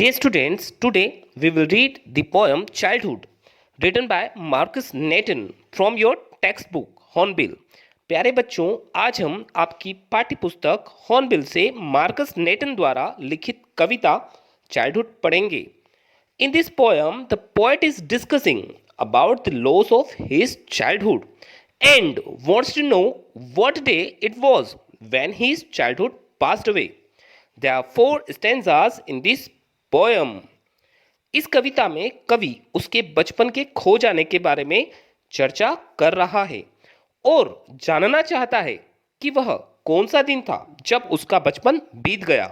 Dear students, today we will read the poem Childhood, written by Marcus Nathan from your textbook Hornbill. प्यारे बच्चों, आज हम आपकी पाठ्य पुस्तक हॉर्नबिल से मार्कस नेटन द्वारा लिखित कविता चाइल्डहुड पढ़ेंगे. In this poem, the poet is discussing about the loss of his childhood and wants to know what day it was when his childhood passed away. There are 4 stanzas in this poem. इस कविता में कवि उसके बचपन के खो जाने के बारे में चर्चा कर रहा है और जानना चाहता है कि वह कौन सा दिन था जब उसका बचपन बीत गया.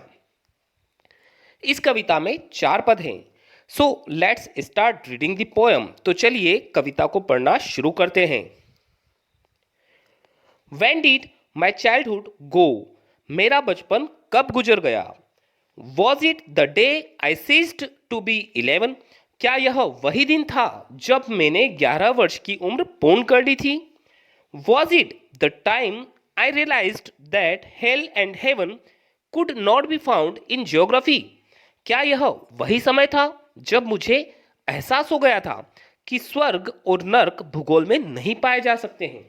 इस कविता में 4 पद हैं. So let's start reading the poem. तो चलिए कविता को पढ़ना शुरू करते हैं. When did my childhood go? मेरा बचपन कब गुजर गया. Was it the day I ceased to be 11? क्या यह वही दिन था जब मैंने 11 वर्ष की उम्र पूर्ण कर ली थी. Was it the time I realized that hell and heaven could not be found in geography? क्या यह वही समय था जब मुझे एहसास हो गया था कि स्वर्ग और नरक भूगोल में नहीं पाए जा सकते हैं.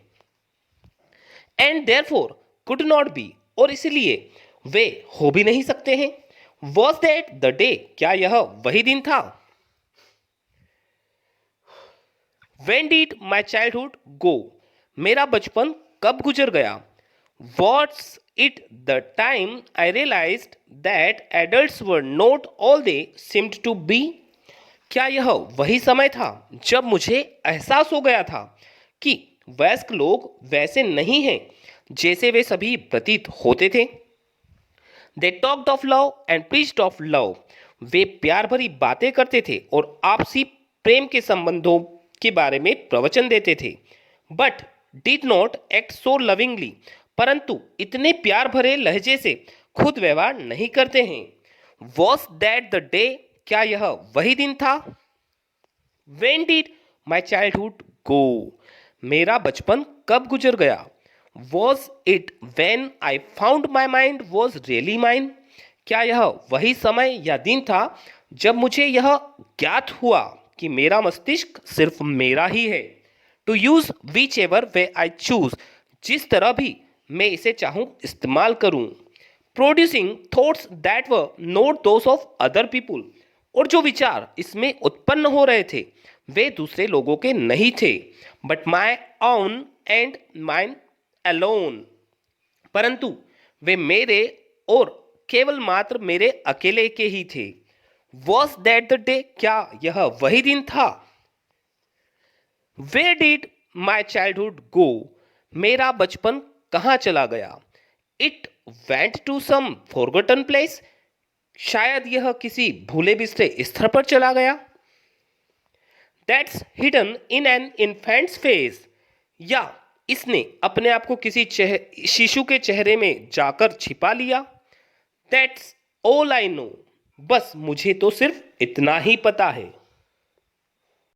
And therefore could not be, और इसलिए वे हो भी नहीं सकते हैं. Was that the day? क्या यह वही दिन था. When did my childhood go? मेरा बचपन कब गुजर गया. Was it the time I realized that adults were not all they seemed to be? क्या यह वही समय था जब मुझे एहसास हो गया था कि वयस्क लोग वैसे नहीं हैं जैसे वे सभी प्रतीत होते थे. They talked of love and preached of love. वे प्यार भरी बातें करते थे और आपसी प्रेम के संबंधों के बारे में प्रवचन देते थे. But did not act so lovingly. परंतु इतने प्यार भरे लहजे से खुद व्यवहार नहीं करते हैं. Was that the day? क्या यह वही दिन था. When did my childhood go? मेरा बचपन कब गुजर गया. Was it when I found my mind was really mine? क्या यह वही समय या दिन था जब मुझे यह ज्ञात हुआ कि मेरा मस्तिष्क सिर्फ मेरा ही है. To use whichever way I choose, जिस तरह भी मैं इसे चाहूँ इस्तेमाल करूँ. Producing thoughts that were not those of other people. और जो विचार इसमें उत्पन्न हो रहे थे वे दूसरे लोगों के नहीं थे. But my own and mine alone. परंतु वे मेरे और केवल मात्र मेरे अकेले के ही थे. Was that the day? क्या यह वही दिन था. Where did my childhood go? मेरा बचपन कहाँ चला गया. It went to some forgotten place. शायद यह किसी भूले बिसरे स्थल पर चला गया. That's hidden in an infant's face. या इसने अपने आप को किसी शिशु के चेहरे में जाकर छिपा लिया. That's all I know. बस मुझे तो सिर्फ इतना ही पता है.